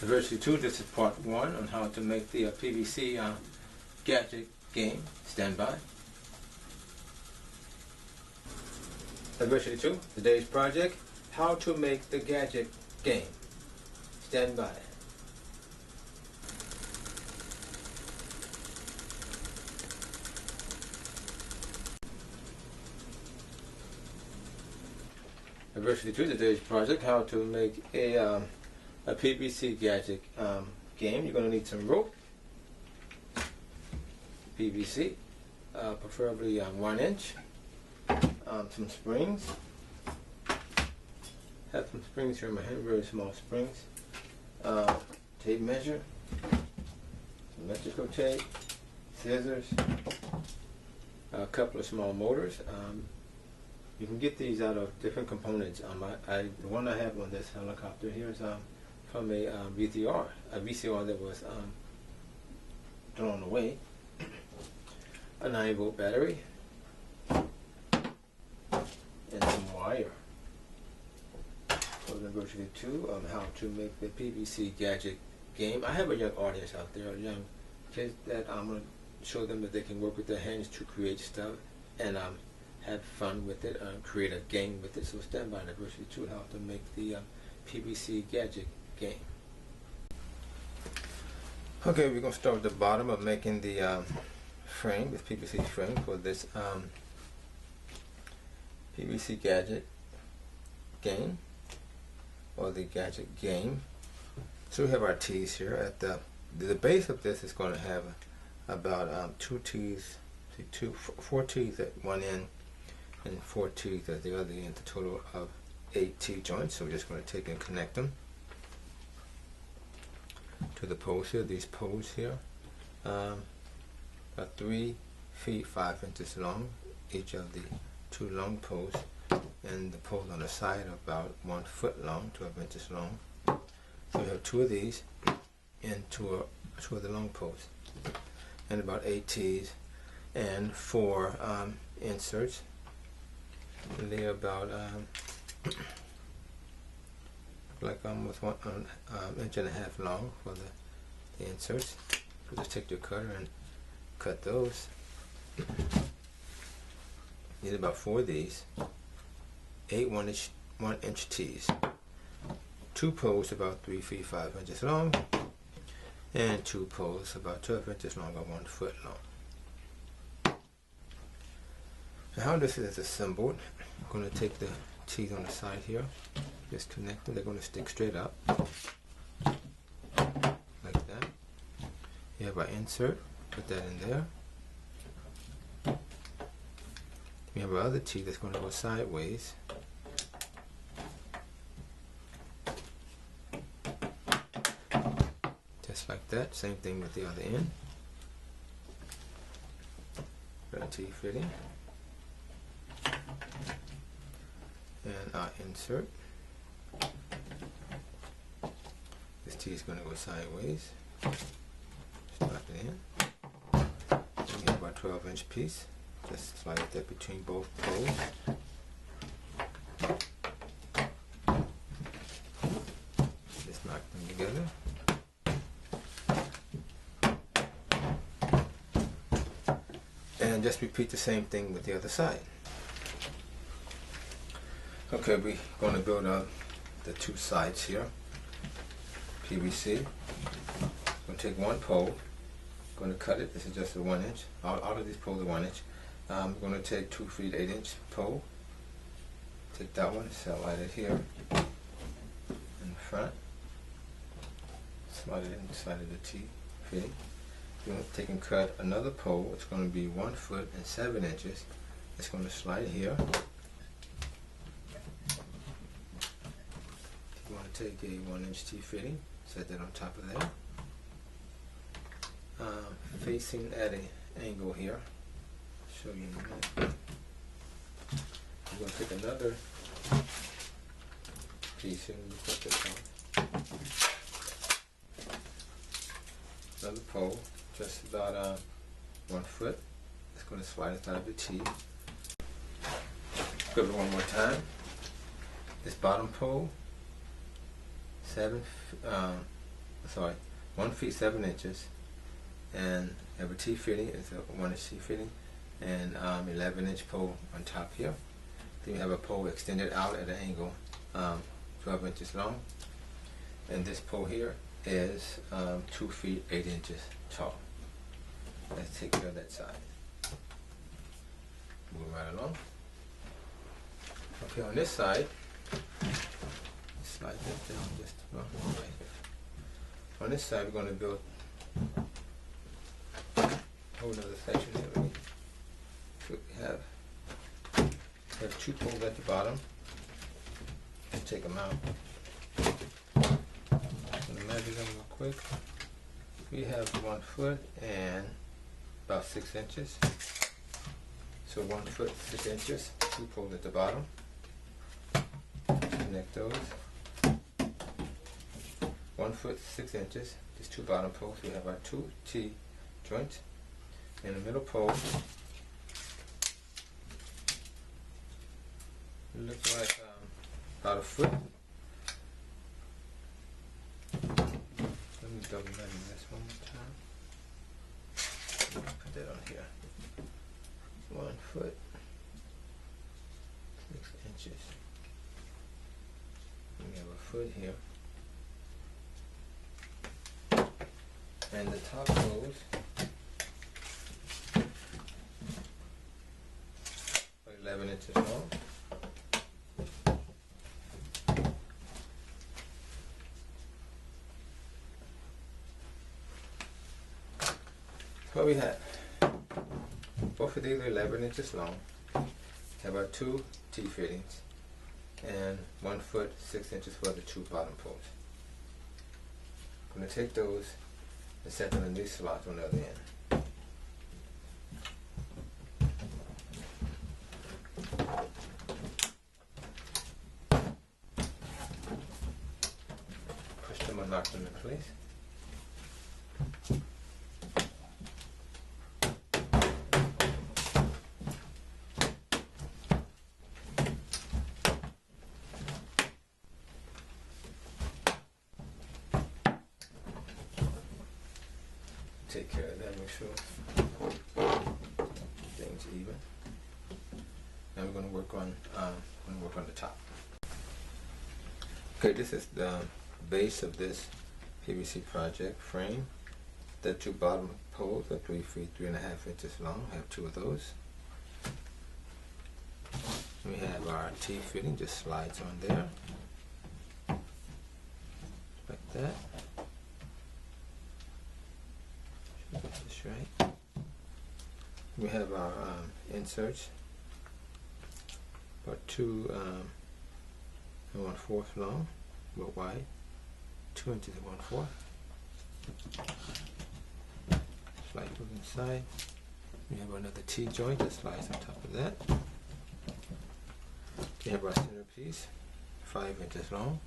Diversity 2, this is part 1 on how to make the PVC gadget game. Stand by. Diversity 2, today's project, how to make the gadget game. Stand by. Diversity 2, today's project, how to make a PVC gadget game. You're going to need some rope, PVC, preferably 1 inch, some springs. Have some springs here in my hand, very small springs. Tape measure, some electrical tape, scissors, a couple of small motors. You can get these out of different components. The one I have on this helicopter here is from a VCR that was thrown away. A 9-volt battery and some wire. For Diversity 2, how to make the PVC gadget game. I have a young audience out there, young kids that I'm going to show them that they can work with their hands to create stuff and have fun with it, create a game with it. So stand by, Diversity 2, how to make the PVC gadget game. Okay, we're going to start at the bottom of making the frame, this PVC frame for this PVC gadget game, or the gadget game. So we have our tees here. At the base of this is going to have about 4 tees at one end and 4 teeth at the other end, a total of 8 T-joints. So we're just going to take and connect them to the poles here. These poles here are 3 feet 5 inches long, each of the 2 long poles, and the poles on the side are about 1 foot long, 12 inches long. So we have 2 of these and 2 of the long poles, and about 8 T's and 4 inserts. And they're about like almost 1 inch and a half long for the inserts. So just take your cutter and cut those. Need about 4 of these. 8 1 inch tees. 2 poles about 3 feet 5 inches long, and 2 poles about 12 inches long, about 1 foot long. Now how this is assembled, I'm going to take the tees on the side here, just connect them. They're going to stick straight up, like that. You have our insert, put that in there. We have our other tee that's going to go sideways. Just like that. Same thing with the other end. Got a tee fitting. And our insert. This tee is going to go sideways. Slap it in. We have our 12-inch piece. Just slide that between both poles. Just knock them together. And just repeat the same thing with the other side. Okay, we're going to build up the 2 sides here. PVC. I'm going to take 1 pole. I'm going to cut it. This is just a 1 inch. All of these poles are 1 inch. I'm going to take 2 feet 8 inch pole. Take that one, slide it here in the front. Slide it inside of the T fitting. You're going to take and cut another pole. It's going to be 1 foot and 7 inches. It's going to slide here. You want to take a 1 inch T fitting, set that on top of that. Facing at an angle here. Show you in a minute. I'm going to take another piece here and put this on. Another pole, just about 1 foot. It's going to slide inside of the T. Go over one more time. This bottom pole, 7 sorry, 1 feet 7 inches, and have a T fitting. It's a 1-inch T fitting, and 11-inch pole on top here. Then you have a pole extended out at an angle, 12 inches long, and this pole here is 2 feet 8 inches tall. Let's take care of that side. Move right along. Okay, on this side, slide that down just right here. On this side, we're going to build a whole other section here. So we have 2 poles at the bottom. Let's take them out. I'm going to measure them real quick. We have 1 foot and about 6 inches. So 1 foot 6 inches. 2 poles at the bottom. Connect those. 1 foot 6 inches. These 2 bottom poles. We have our 2 T joints. In the middle pole, it looks like about a foot. Let me double measure this one more time. Put that on here. 1 foot 6 inches. We have a foot here. And the top goes 11 inches long. What we have, both of these are 11 inches long. Have our 2 T fittings and 1 foot 6 inches for the 2 bottom poles. I'm going to take those and set them in these slots on the other end. Push them and lock them in place. Take care of that, make sure things even. Now we're going to work on the top. Okay, this is the base of this PVC project frame. The 2 bottom poles are 3 feet 3.5 inches long. I have 2 of those. We have our T fitting, just slides on there, like that. Get this right. We have our inserts, about 2 1/4 long, but wide, 2 inches and 1/4. Slide it inside. We have another T joint that slides on top of that. We have our centerpiece, 5 inches long.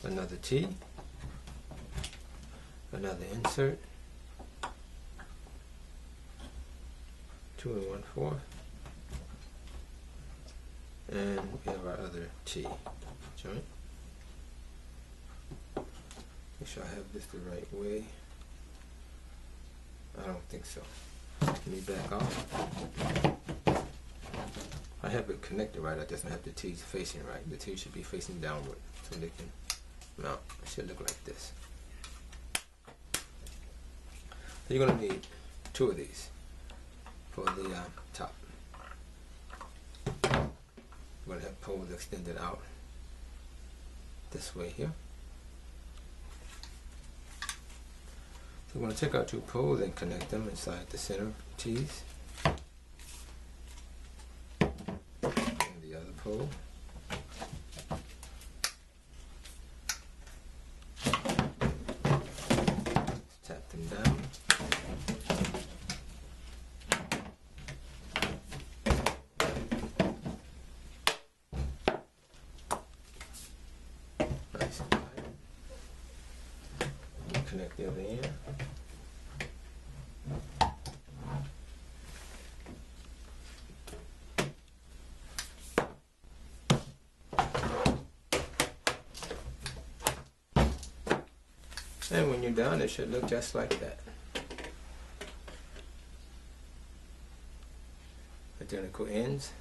Another T. Another insert, 2 1/4, and we have our other T joint. Make sure I have this the right way. I don't think so. Let me back off. I have it connected right. I just don't have the T's facing right. The T should be facing downward so they can mount. It should look like this. You're going to need 2 of these for the top. We're going to have poles extended out this way here. So we're going to take our 2 poles and connect them inside the center T's. And the other pole. Tap them down. Connect the other end. And when you're done, it should look just like that. Identical ends,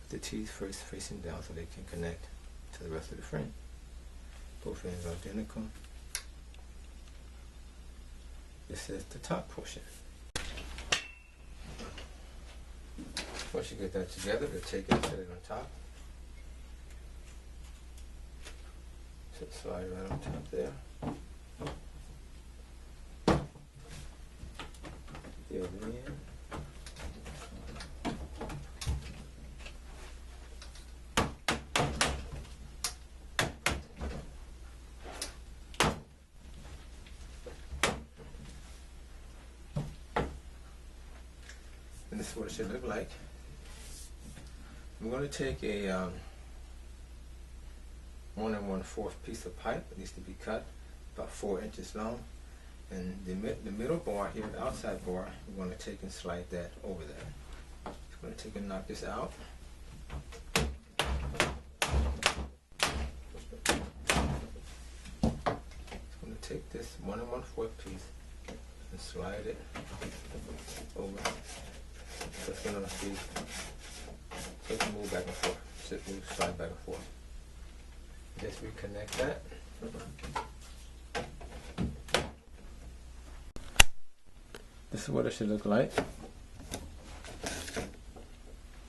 with the teeth first facing down so they can connect to the rest of the frame. Both ends are identical. This is the top portion. Once you get that together, to take it and set it on top. So slide right on top there. The other end. And this is what it should look like. I'm going to take a 1 1/4 piece of pipe. It needs to be cut about 4 inches long. And the middle bar here, the outside bar, we're going to take and slide that over there. Just going to take and knock this out. Just going to take this 1 1/4 piece and slide it over. So it's going to be, so it can move back and forth. So it moves, slide back and forth. Just reconnect that. This is what it should look like.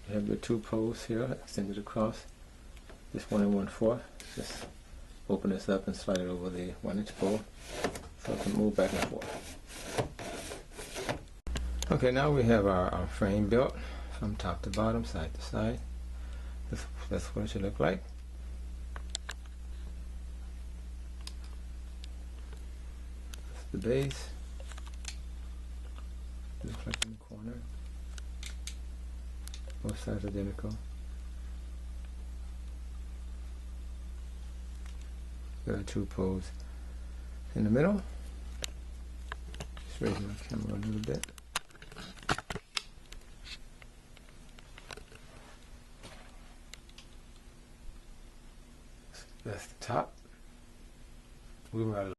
You have your 2 poles here extended across. This 1 1/4. Just open this up and slide it over the 1-inch pole so it can move back and forth. Okay, now we have our frame built from top to bottom, side to side. That's what it should look like. That's the base. Looks like in the corner. Both sides identical. There are 2 poles in the middle. Just raise my camera a little bit. That's the top. We were